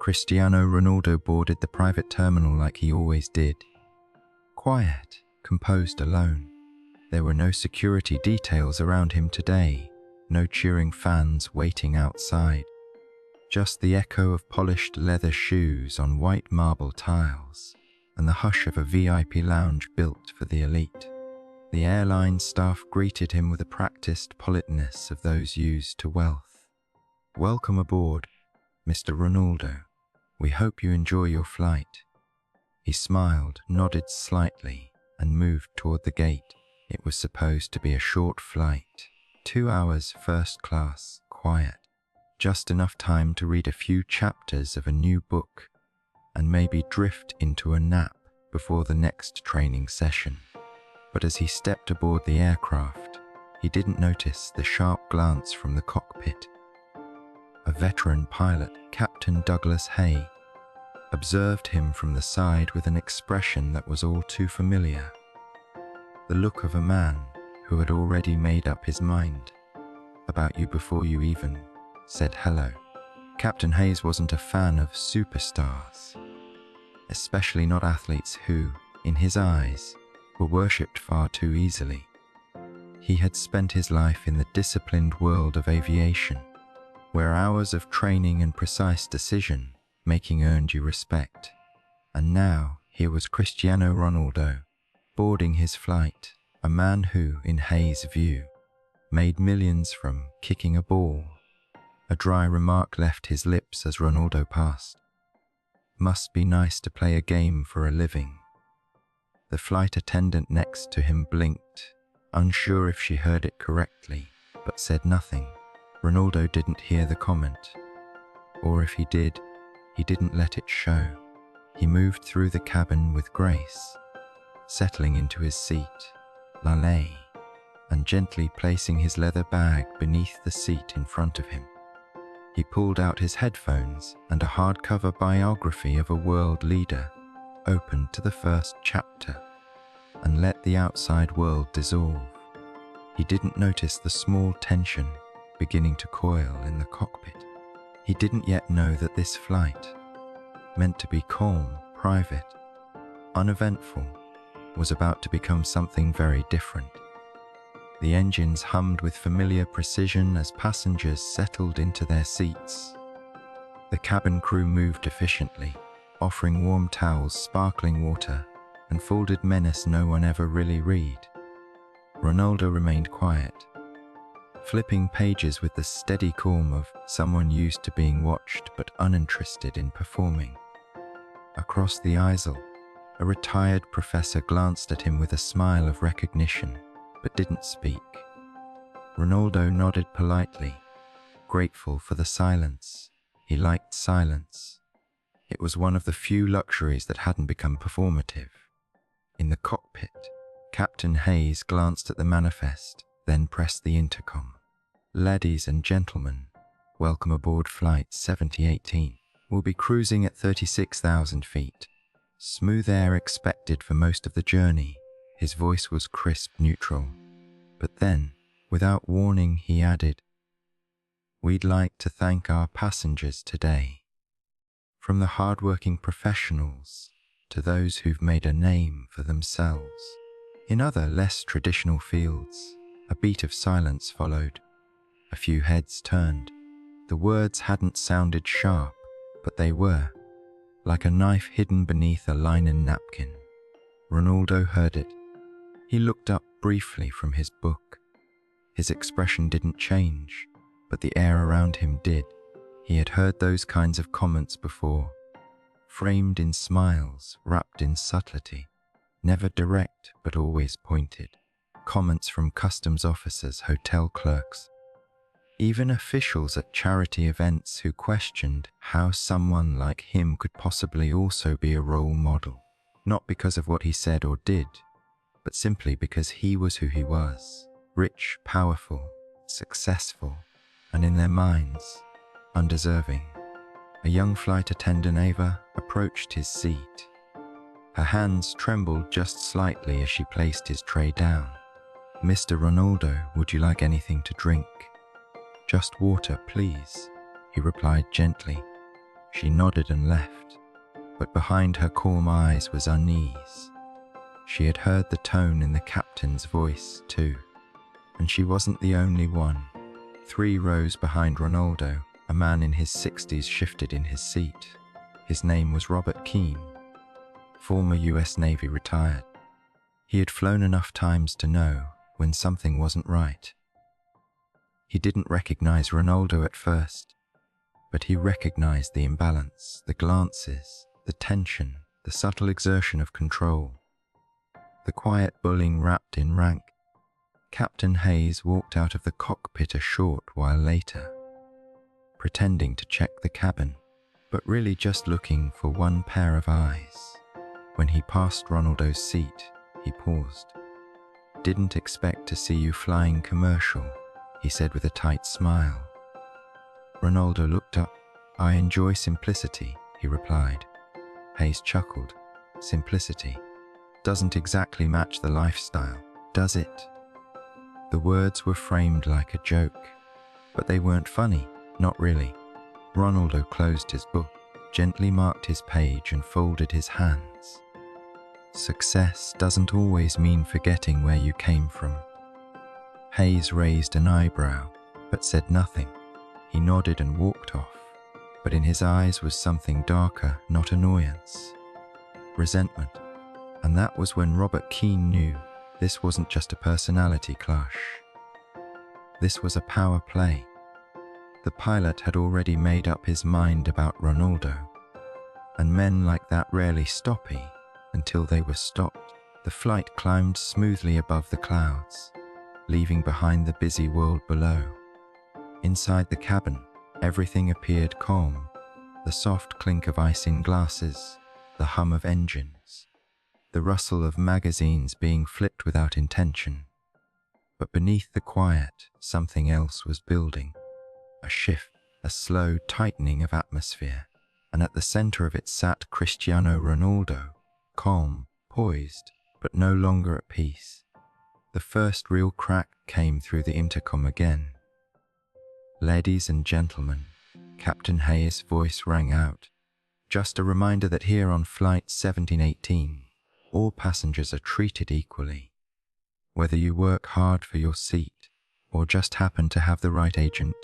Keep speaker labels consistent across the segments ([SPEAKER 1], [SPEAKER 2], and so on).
[SPEAKER 1] Cristiano Ronaldo boarded the private terminal like he always did. Quiet, composed, alone. There were no security details around him today, no cheering fans waiting outside. Just the echo of polished leather shoes on white marble tiles, and the hush of a VIP lounge built for the elite. The airline staff greeted him with the practiced politeness of those used to wealth. "Welcome aboard, Mr. Ronaldo. We hope you enjoy your flight." He smiled, nodded slightly, and moved toward the gate. It was supposed to be a short flight, 2 hours first class, quiet. Just enough time to read a few chapters of a new book and maybe drift into a nap before the next training session. But as he stepped aboard the aircraft, he didn't notice the sharp glance from the cockpit. A veteran pilot, Captain Douglas Hay, observed him from the side with an expression that was all too familiar. The look of a man who had already made up his mind about you before you even said hello. Captain Hayes wasn't a fan of superstars, especially not athletes who, in his eyes, were worshipped far too easily. He had spent his life in the disciplined world of aviation, where hours of training and precise decision-making earned you respect. And now, here was Cristiano Ronaldo, boarding his flight, a man who, in Hayes' view, made millions from kicking a ball. A dry remark left his lips as Ronaldo passed. "Must be nice to play a game for a living." The flight attendant next to him blinked, unsure if she heard it correctly, but said nothing. Ronaldo didn't hear the comment. Or if he did, he didn't let it show. He moved through the cabin with grace, settling into his seat, lay, and gently placing his leather bag beneath the seat in front of him. He pulled out his headphones, and a hardcover biography of a world leader opened to the first chapter and let the outside world dissolve. He didn't notice the small tension beginning to coil in the cockpit. He didn't yet know that this flight, meant to be calm, private, uneventful, was about to become something very different. The engines hummed with familiar precision as passengers settled into their seats. The cabin crew moved efficiently, offering warm towels, sparkling water, and folded menace no one ever really read. Ronaldo remained quiet, flipping pages with the steady calm of someone used to being watched but uninterested in performing. Across the aisle, a retired professor glanced at him with a smile of recognition, but didn't speak. Ronaldo nodded politely, grateful for the silence. He liked silence. It was one of the few luxuries that hadn't become performative. In the cockpit, Captain Hayes glanced at the manifest, then pressed the intercom. "Ladies and gentlemen, welcome aboard Flight 7018. We'll be cruising at 36,000 feet. Smooth air expected for most of the journey." His voice was crisp, neutral. But then, without warning, he added, "We'd like to thank our passengers today. From the hard-working professionals to those who've made a name for themselves. In other, less traditional fields, a beat of silence followed. A few heads turned. The words hadn't sounded sharp, but they were, like a knife hidden beneath a linen napkin. Ronaldo heard it. He looked up briefly from his book. His expression didn't change, but the air around him did. He had heard those kinds of comments before, framed in smiles, wrapped in subtlety, never direct but always pointed. Comments from customs officers, hotel clerks, even officials at charity events who questioned how someone like him could possibly also be a role model. Not because of what he said or did, but simply because he was who he was. Rich, powerful, successful, and in their minds, undeserving. A young flight attendant, Ava, approached his seat. Her hands trembled just slightly as she placed his tray down. "Mr. Ronaldo, would you like anything to drink?" "Just water, please," he replied gently. She nodded and left, but behind her calm eyes was unease. She had heard the tone in the captain's voice too, and she wasn't the only one. 3 rows behind Ronaldo, a man in his 60s shifted in his seat. His name was Robert Keane, former US Navy retired. He had flown enough times to know when something wasn't right. He didn't recognize Ronaldo at first, but he recognized the imbalance, the glances, the tension, the subtle exertion of control. The quiet bullying wrapped in rank. Captain Hayes walked out of the cockpit a short while later, pretending to check the cabin, but really just looking for one pair of eyes. When he passed Ronaldo's seat, he paused. "Didn't expect to see you flying commercial," he said with a tight smile. Ronaldo looked up. "I enjoy simplicity," he replied. Hayes chuckled. "Simplicity doesn't exactly match the lifestyle, does it?" The words were framed like a joke, but they weren't funny, not really. Ronaldo closed his book, gently marked his page and folded his hands. Success doesn't always mean forgetting where you came from. Hayes raised an eyebrow, but said nothing. He nodded and walked off, but in his eyes was something darker, not annoyance, resentment. And that was when Robert Keane knew this wasn't just a personality clash. This was a power play. The pilot had already made up his mind about Ronaldo, and men like that rarely stoppy until they were stopped. The flight climbed smoothly above the clouds, leaving behind the busy world below. Inside the cabin, everything appeared calm, the soft clink of ice in glasses, the hum of engines, the rustle of magazines being flipped without intention. But beneath the quiet, something else was building. A shift, a slow tightening of atmosphere, and at the center of it sat Cristiano Ronaldo, calm, poised, but no longer at peace. The first real crack came through the intercom again. "Ladies and gentlemen," Captain Hayes' voice rang out. "Just a reminder that here on Flight 1718, all passengers are treated equally. Whether you work hard for your seat or just happen to have the right agent,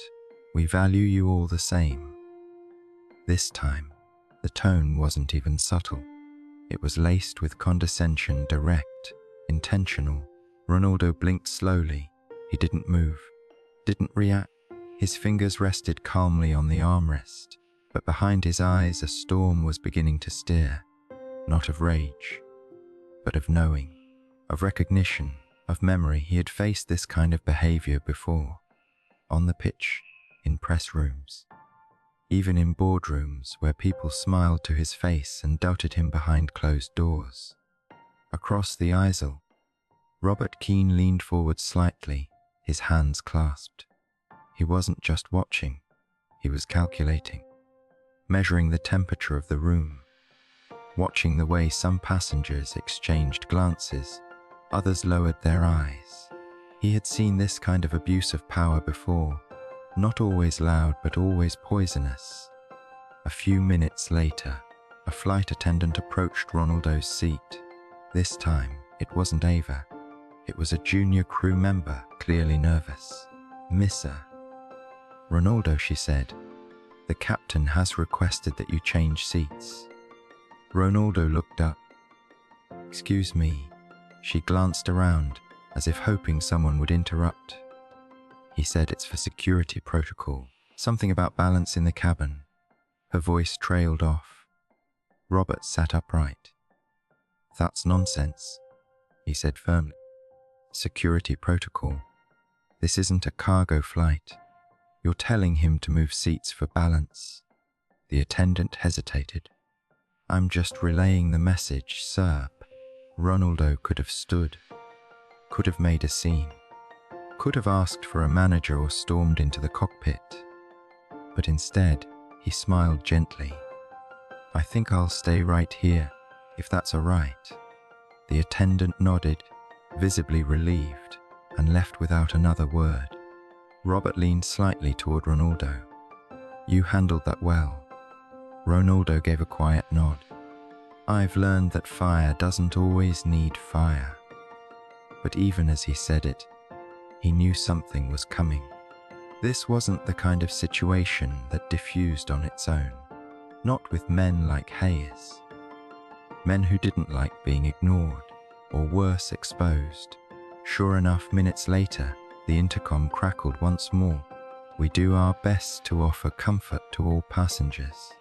[SPEAKER 1] we value you all the same." This time, the tone wasn't even subtle. It was laced with condescension, direct, intentional. Ronaldo blinked slowly. He didn't move, didn't react. His fingers rested calmly on the armrest, but behind his eyes a storm was beginning to stir, not of rage, but of knowing, of recognition, of memory. He had faced this kind of behavior before, on the pitch, in press rooms, even in boardrooms where people smiled to his face and doubted him behind closed doors. Across the aisle, Robert Keane leaned forward slightly, his hands clasped. He wasn't just watching, he was calculating, measuring the temperature of the room, watching the way some passengers exchanged glances, others lowered their eyes. He had seen this kind of abuse of power before, not always loud but always poisonous. A few minutes later, a flight attendant approached Ronaldo's seat. This time, it wasn't Ava. It was a junior crew member, clearly nervous. "Missa Ronaldo," she said, "the captain has requested that you change seats." Ronaldo looked up. "Excuse me." She glanced around, as if hoping someone would interrupt. He said, "It's for security protocol, something about balance in the cabin." Her voice trailed off. Robert sat upright. "That's nonsense," he said firmly. "Security protocol. This isn't a cargo flight. You're telling him to move seats for balance." The attendant hesitated. "I'm just relaying the message, sir." Ronaldo could have stood, could have made a scene, could have asked for a manager or stormed into the cockpit. But instead, he smiled gently. "I think I'll stay right here, if that's all right." The attendant nodded, visibly relieved, and left without another word. Robert leaned slightly toward Ronaldo. "You handled that well." Ronaldo gave a quiet nod. I've learned that fire doesn't always need fire. But even as he said it, he knew something was coming. This wasn't the kind of situation that diffused on its own. Not with men like Hayes. Men who didn't like being ignored, or worse, exposed. Sure enough, minutes later, the intercom crackled once more. We do our best to offer comfort to all passengers,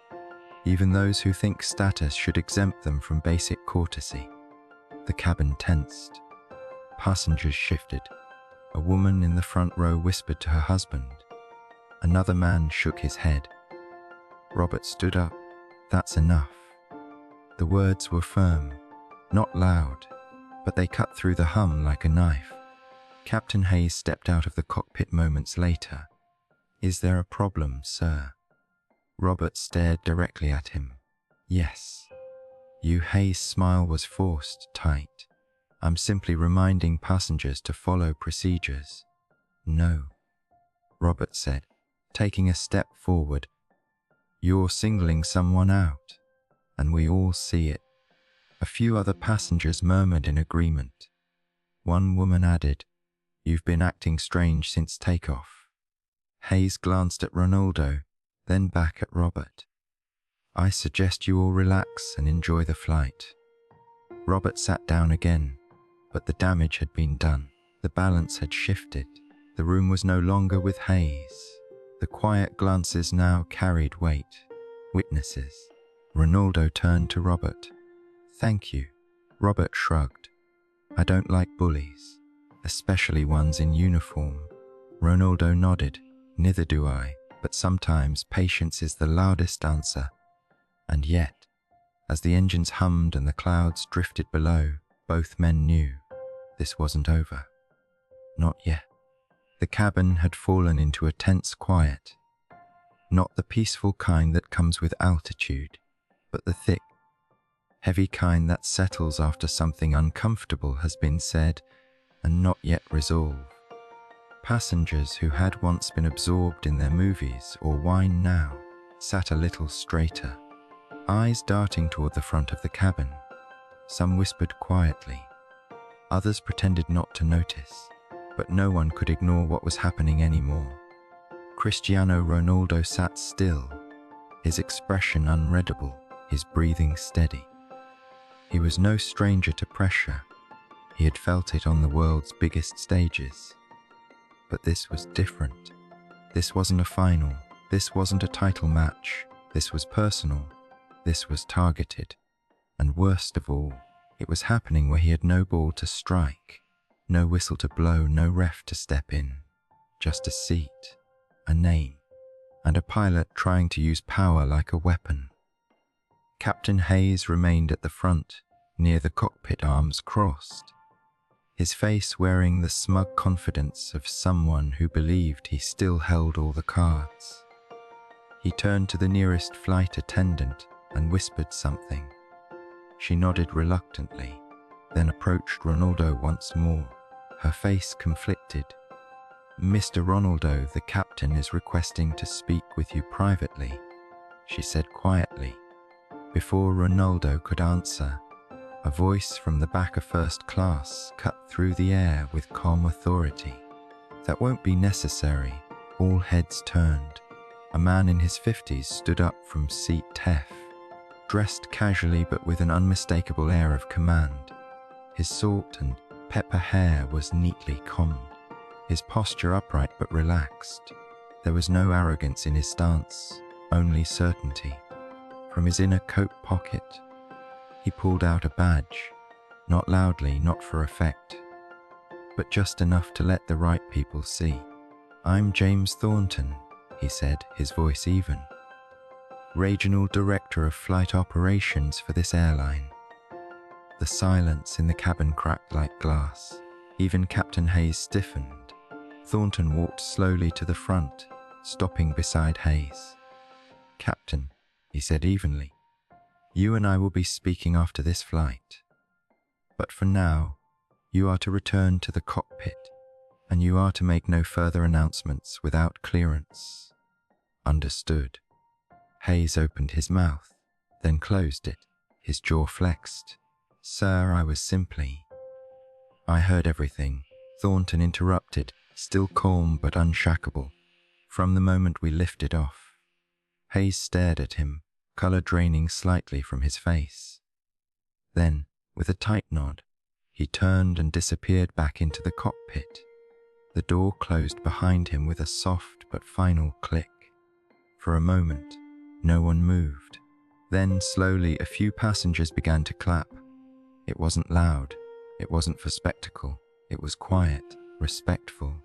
[SPEAKER 1] even those who think status should exempt them from basic courtesy. The cabin tensed. Passengers shifted. A woman in the front row whispered to her husband. Another man shook his head. Robert stood up. That's enough. The words were firm, not loud, but they cut through the hum like a knife. Captain Hayes stepped out of the cockpit moments later. Is there a problem, sir? Robert stared directly at him. Yes. Hayes' smile was forced, tight. I'm simply reminding passengers to follow procedures. No, Robert said, taking a step forward. You're singling someone out, and we all see it. A few other passengers murmured in agreement. One woman added, You've been acting strange since takeoff. Hayes glanced at Ronaldo, then back at Robert. I suggest you all relax and enjoy the flight. Robert sat down again, but the damage had been done. The balance had shifted. The room was no longer with Hayes. The quiet glances now carried weight. Witnesses. Ronaldo turned to Robert. Thank you. Robert shrugged. I don't like bullies, especially ones in uniform. Ronaldo nodded. Neither do I, but sometimes patience is the loudest answer. And yet, as the engines hummed and the clouds drifted below, both men knew this wasn't over. Not yet. The cabin had fallen into a tense quiet. Not the peaceful kind that comes with altitude, but the thick, heavy kind that settles after something uncomfortable has been said and not yet resolved. Passengers who had once been absorbed in their movies or wine now sat a little straighter, eyes darting toward the front of the cabin. Some whispered quietly. Others pretended not to notice, but no one could ignore what was happening anymore. Cristiano Ronaldo sat still, his expression unreadable, his breathing steady. He was no stranger to pressure. He had felt it on the world's biggest stages. But this was different. This wasn't a final. This wasn't a title match. This was personal. This was targeted. And worst of all, it was happening where he had no ball to strike, no whistle to blow, no ref to step in. Just a seat, a name, and a pilot trying to use power like a weapon. Captain Hayes remained at the front, near the cockpit, arms crossed, his face wearing the smug confidence of someone who believed he still held all the cards. He turned to the nearest flight attendant and whispered something. She nodded reluctantly, then approached Ronaldo once more, her face conflicted. Mr. Ronaldo, the captain is requesting to speak with you privately, she said quietly. Before Ronaldo could answer, a voice from the back of first class cut through the air with calm authority. That won't be necessary. All heads turned. A man in his 50s stood up from seat F, dressed casually but with an unmistakable air of command. His salt and pepper hair was neatly combed, his posture upright but relaxed. There was no arrogance in his stance, only certainty. From his inner coat pocket, he pulled out a badge, not loudly, not for effect, but just enough to let the right people see. I'm James Thornton, he said, his voice even. Regional Director of Flight Operations for this airline. The silence in the cabin cracked like glass. Even Captain Hayes stiffened. Thornton walked slowly to the front, stopping beside Hayes. Captain, he said evenly, you and I will be speaking after this flight. But for now, you are to return to the cockpit, and you are to make no further announcements without clearance. Understood. Hayes opened his mouth, then closed it, his jaw flexed. "Sir, I was simply—" "I heard everything," Thornton interrupted, still calm but unshackable. "From the moment we lifted off." Hayes stared at him, color draining slightly from his face. Then, with a tight nod, he turned and disappeared back into the cockpit. The door closed behind him with a soft but final click. For a moment, no one moved. Then, slowly, a few passengers began to clap. It wasn't loud. It wasn't for spectacle. It was quiet, respectful,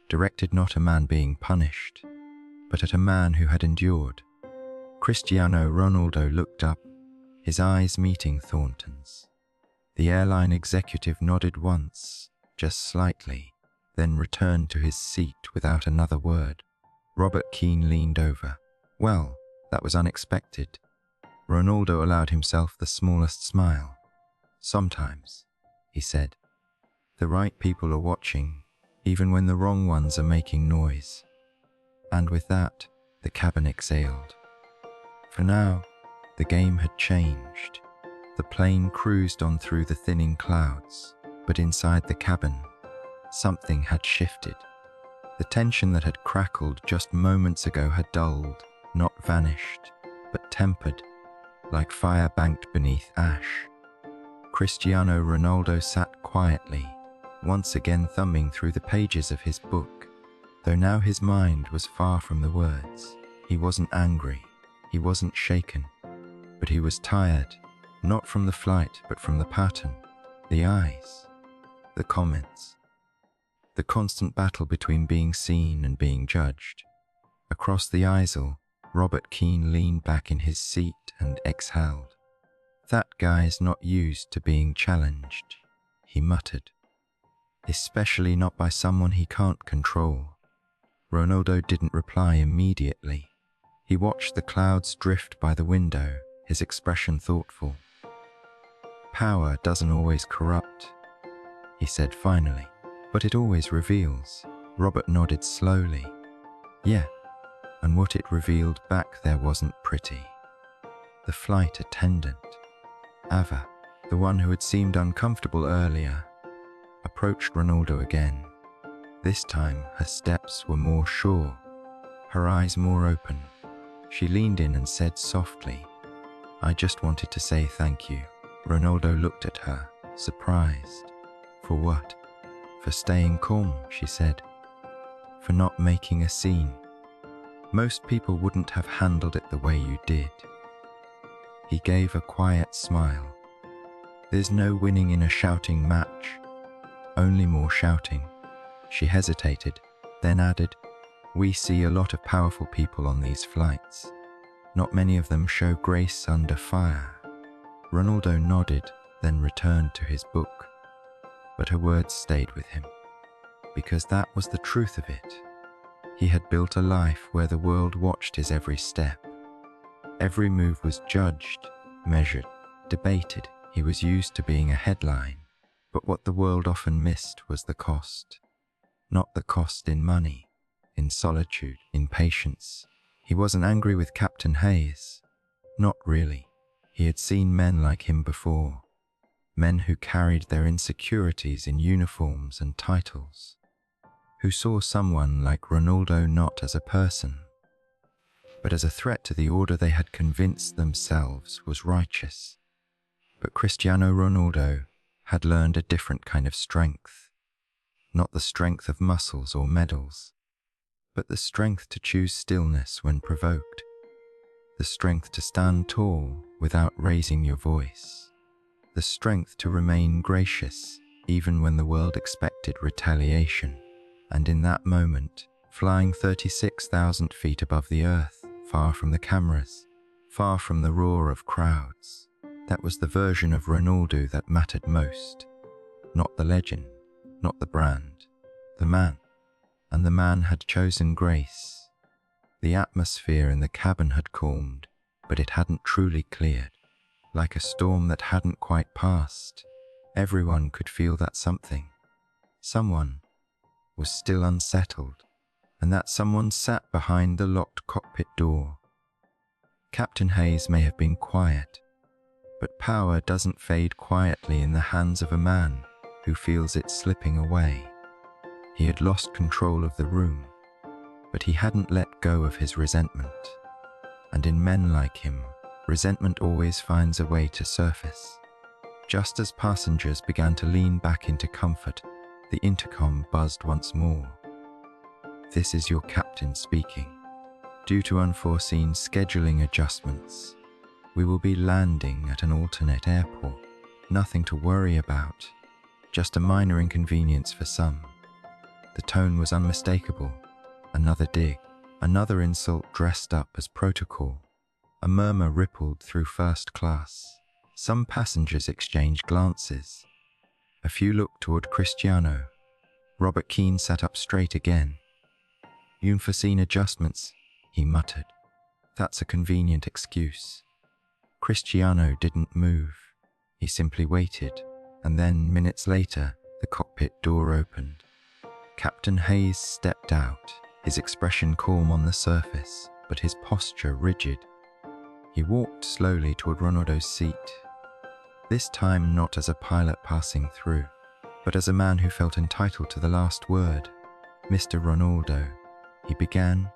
[SPEAKER 1] directed not at a man being punished, but at a man who had endured. Cristiano Ronaldo looked up, his eyes meeting Thornton's. The airline executive nodded once, just slightly, then returned to his seat without another word. Robert Keane leaned over. "Well, that was unexpected." Ronaldo allowed himself the smallest smile. "Sometimes," he said, "the right people are watching, even when the wrong ones are making noise." And with that, the cabin exhaled. For now, the game had changed. The plane cruised on through the thinning clouds, but inside the cabin, something had shifted. The tension that had crackled just moments ago had dulled, not vanished, but tempered, like fire banked beneath ash. Cristiano Ronaldo sat quietly, once again thumbing through the pages of his book. Though now his mind was far from the words. He wasn't angry, he wasn't shaken, but he was tired, not from the flight, but from the pattern, the eyes, the comments, the constant battle between being seen and being judged. Across the aisle, Robert Keane leaned back in his seat and exhaled. "That guy's not used to being challenged," he muttered. "Especially not by someone he can't control." Ronaldo didn't reply immediately. He watched the clouds drift by the window, his expression thoughtful. "Power doesn't always corrupt," he said finally, "but it always reveals." Robert nodded slowly. "Yeah, and what it revealed back there wasn't pretty." The flight attendant, Ava, the one who had seemed uncomfortable earlier, approached Ronaldo again. This time her steps were more sure, her eyes more open. She leaned in and said softly, "I just wanted to say thank you." Ronaldo looked at her, surprised. "For what?" "For staying calm," she said. "For not making a scene. Most people wouldn't have handled it the way you did." He gave a quiet smile. "There's no winning in a shouting match, only more shouting." She hesitated, then added, "We see a lot of powerful people on these flights. Not many of them show grace under fire." Ronaldo nodded, then returned to his book. But her words stayed with him, because that was the truth of it. He had built a life where the world watched his every step. Every move was judged, measured, debated. He was used to being a headline, but what the world often missed was the cost. Not the cost in money, in solitude, in patience. He wasn't angry with Captain Hayes. Not really. He had seen men like him before. Men who carried their insecurities in uniforms and titles. Who saw someone like Ronaldo not as a person, but as a threat to the order they had convinced themselves was righteous. But Cristiano Ronaldo had learned a different kind of strength. Not the strength of muscles or medals, but the strength to choose stillness when provoked. The strength to stand tall without raising your voice. The strength to remain gracious even when the world expected retaliation. And in that moment, flying 36,000 feet above the earth, far from the cameras, far from the roar of crowds, that was the version of Ronaldo that mattered most. Not the legend, not the brand, the man. And the man had chosen grace. The atmosphere in the cabin had calmed, but it hadn't truly cleared. Like a storm that hadn't quite passed, everyone could feel that something, someone, was still unsettled, and that someone sat behind the locked cockpit door. Captain Hayes may have been quiet, but power doesn't fade quietly in the hands of a man who feels it slipping away. He had lost control of the room, but he hadn't let go of his resentment. And in men like him, resentment always finds a way to surface. Just as passengers began to lean back into comfort, the intercom buzzed once more. "This is your captain speaking. Due to unforeseen scheduling adjustments, we will be landing at an alternate airport. Nothing to worry about, just a minor inconvenience for some." The tone was unmistakable. Another dig, another insult dressed up as protocol. A murmur rippled through first class. Some passengers exchanged glances. A few looked toward Cristiano. Robert Keane sat up straight again. "Unforeseen adjustments," he muttered. "That's a convenient excuse." Cristiano didn't move. He simply waited, and then, minutes later, the cockpit door opened. Captain Hayes stepped out, his expression calm on the surface, but his posture rigid. He walked slowly toward Ronaldo's seat, this time not as a pilot passing through, but as a man who felt entitled to the last word. "Mr. Ronaldo," he began,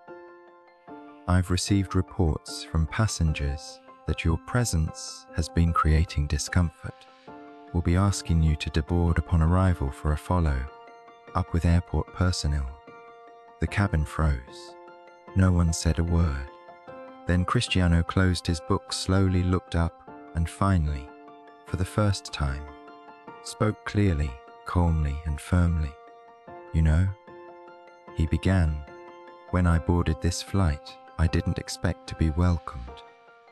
[SPEAKER 1] "I've received reports from passengers that your presence has been creating discomfort. We'll be asking you to deboard upon arrival for a follow-up with airport personnel." The cabin froze. No one said a word. Then Cristiano closed his book, slowly looked up, and finally, for the first time, spoke clearly, calmly, and firmly. "You know," he began, "when I boarded this flight, I didn't expect to be welcomed.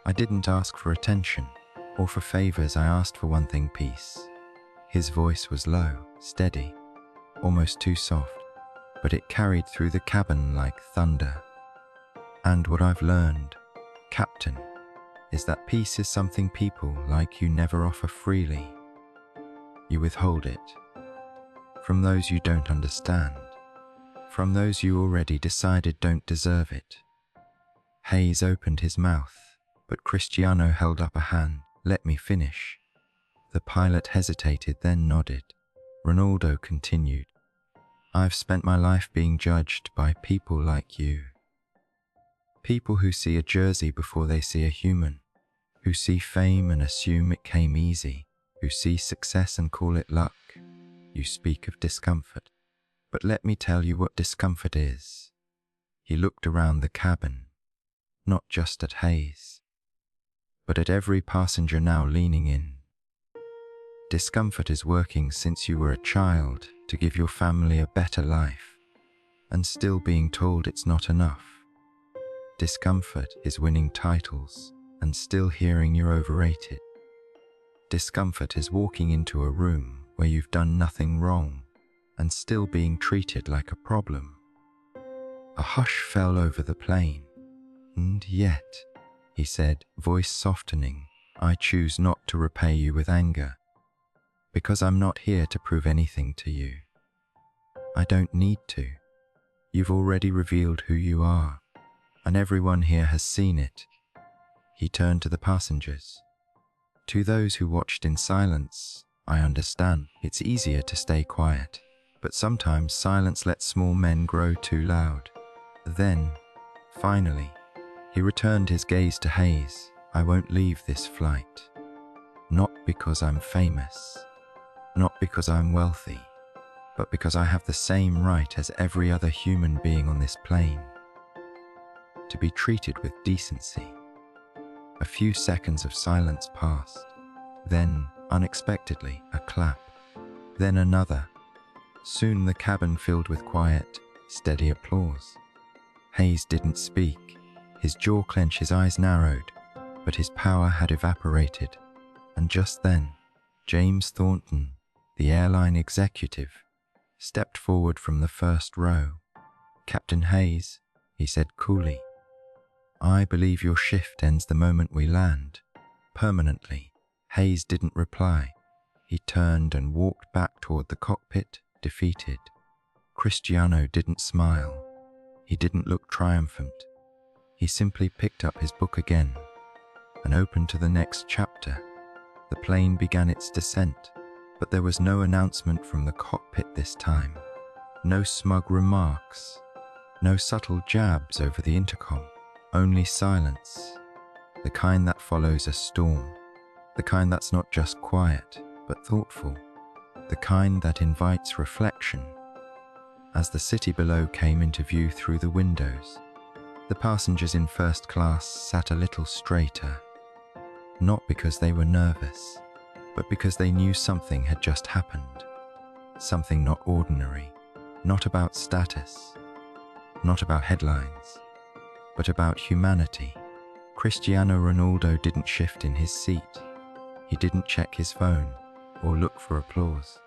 [SPEAKER 1] I didn't ask for attention or for favors. I asked for one thing: peace." His voice was low, steady, almost too soft, but it carried through the cabin like thunder. "And what I've learned, Captain, is that peace is something people like you never offer freely. You withhold it from those you don't understand, from those you already decided don't deserve it." Hayes opened his mouth, but Cristiano held up a hand. "Let me finish." The pilot hesitated, then nodded. Ronaldo continued, "I've spent my life being judged by people like you. People who see a jersey before they see a human, who see fame and assume it came easy, who see success and call it luck. You speak of discomfort, but let me tell you what discomfort is." He looked around the cabin, not just at Hayes, but at every passenger now leaning in. Discomfort is working since you were a child to give your family a better life, and still being told it's not enough. Discomfort is winning titles and still hearing you're overrated. Discomfort is walking into a room where you've done nothing wrong and still being treated like a problem. A hush fell over the plane. "And yet," he said, voice softening, "I choose not to repay you with anger, because I'm not here to prove anything to you. I don't need to. You've already revealed who you are, and everyone here has seen it." He turned to the passengers. "To those who watched in silence, I understand. It's easier to stay quiet, but sometimes silence lets small men grow too loud." Then, finally, he returned his gaze to Hayes. "I won't leave this flight. Not because I'm famous, not because I'm wealthy, but because I have the same right as every other human being on this plane. To be treated with decency." A few seconds of silence passed. Then, unexpectedly, a clap. Then another. Soon the cabin filled with quiet, steady applause. Hayes didn't speak. His jaw clenched, his eyes narrowed, but his power had evaporated. And just then, James Thornton, the airline executive, stepped forward from the first row. "Captain Hayes," he said coolly, "I believe your shift ends the moment we land, permanently." Hayes didn't reply. He turned and walked back toward the cockpit, defeated. Cristiano didn't smile. He didn't look triumphant. He simply picked up his book again, and opened to the next chapter. The plane began its descent, but there was no announcement from the cockpit this time. No smug remarks, no subtle jabs over the intercom, only silence, the kind that follows a storm, the kind that's not just quiet, but thoughtful, the kind that invites reflection. As the city below came into view through the windows, the passengers in first class sat a little straighter, not because they were nervous, but because they knew something had just happened, something not ordinary, not about status, not about headlines, but about humanity. Cristiano Ronaldo didn't shift in his seat. He didn't check his phone or look for applause.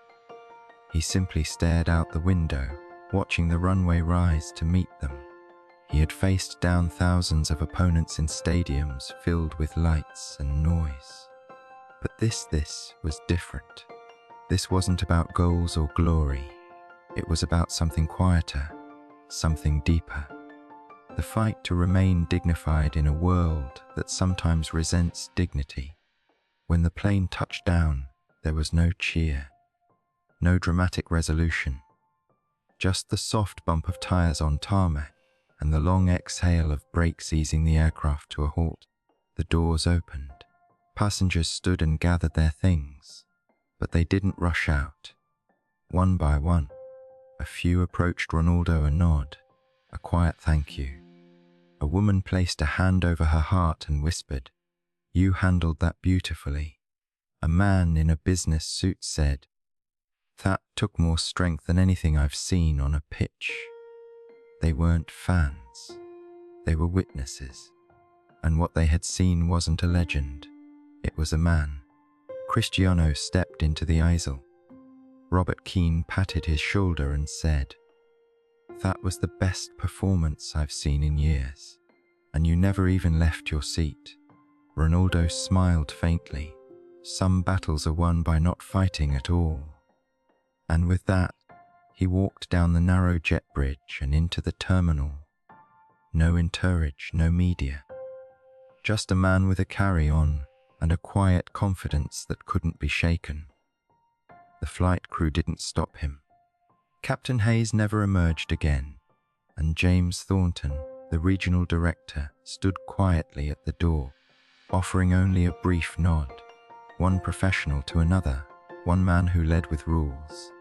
[SPEAKER 1] He simply stared out the window, watching the runway rise to meet them. He had faced down thousands of opponents in stadiums filled with lights and noise. But this was different. This wasn't about goals or glory. It was about something quieter, something deeper. The fight to remain dignified in a world that sometimes resents dignity. When the plane touched down, there was no cheer, no dramatic resolution, just the soft bump of tires on tarmac and the long exhale of brakes easing the aircraft to a halt. The doors opened. Passengers stood and gathered their things, but they didn't rush out. One by one, a few approached Ronaldo a nod, a quiet thank you. A woman placed a hand over her heart and whispered, "You handled that beautifully." A man in a business suit said, "That took more strength than anything I've seen on a pitch." They weren't fans. They were witnesses. And what they had seen wasn't a legend. It was a man. Cristiano stepped into the aisle. Robert Keane patted his shoulder and said, "That was the best performance I've seen in years. And you never even left your seat." Ronaldo smiled faintly. Some battles are won by not fighting at all. And with that, he walked down the narrow jet bridge and into the terminal. No entourage, no media. Just a man with a carry-on and a quiet confidence that couldn't be shaken. The flight crew didn't stop him. Captain Hayes never emerged again, and James Thornton, the regional director, stood quietly at the door, offering only a brief nod. One professional to another, one man who led with rules,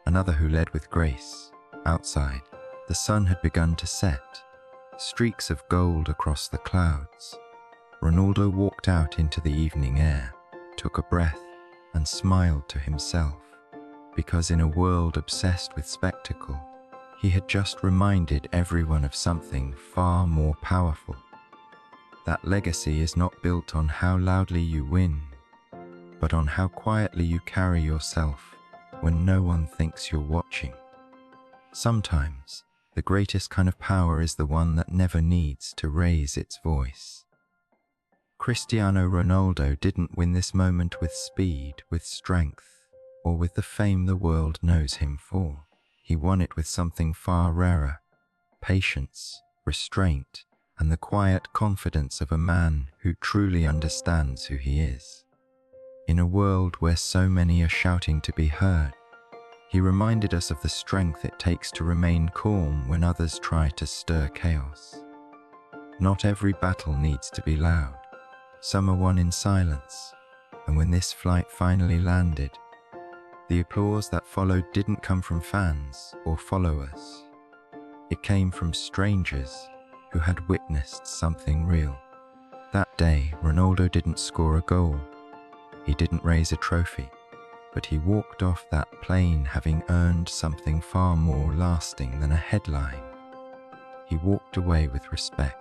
[SPEAKER 1] another who led with grace. Outside, the sun had begun to set, streaks of gold across the clouds. Ronaldo walked out into the evening air, took a breath, and smiled to himself, because in a world obsessed with spectacle, he had just reminded everyone of something far more powerful. That legacy is not built on how loudly you win, but on how quietly you carry yourself when no one thinks you're watching. Sometimes, the greatest kind of power is the one that never needs to raise its voice. Cristiano Ronaldo didn't win this moment with speed, with strength, or with the fame the world knows him for. He won it with something far rarer: patience, restraint, and the quiet confidence of a man who truly understands who he is. In a world where so many are shouting to be heard, he reminded us of the strength it takes to remain calm when others try to stir chaos. Not every battle needs to be loud. Some are won in silence, and when this flight finally landed, the applause that followed didn't come from fans or followers. It came from strangers who had witnessed something real. That day, Ronaldo didn't score a goal. He didn't raise a trophy, but he walked off that plane having earned something far more lasting than a headline. He walked away with respect.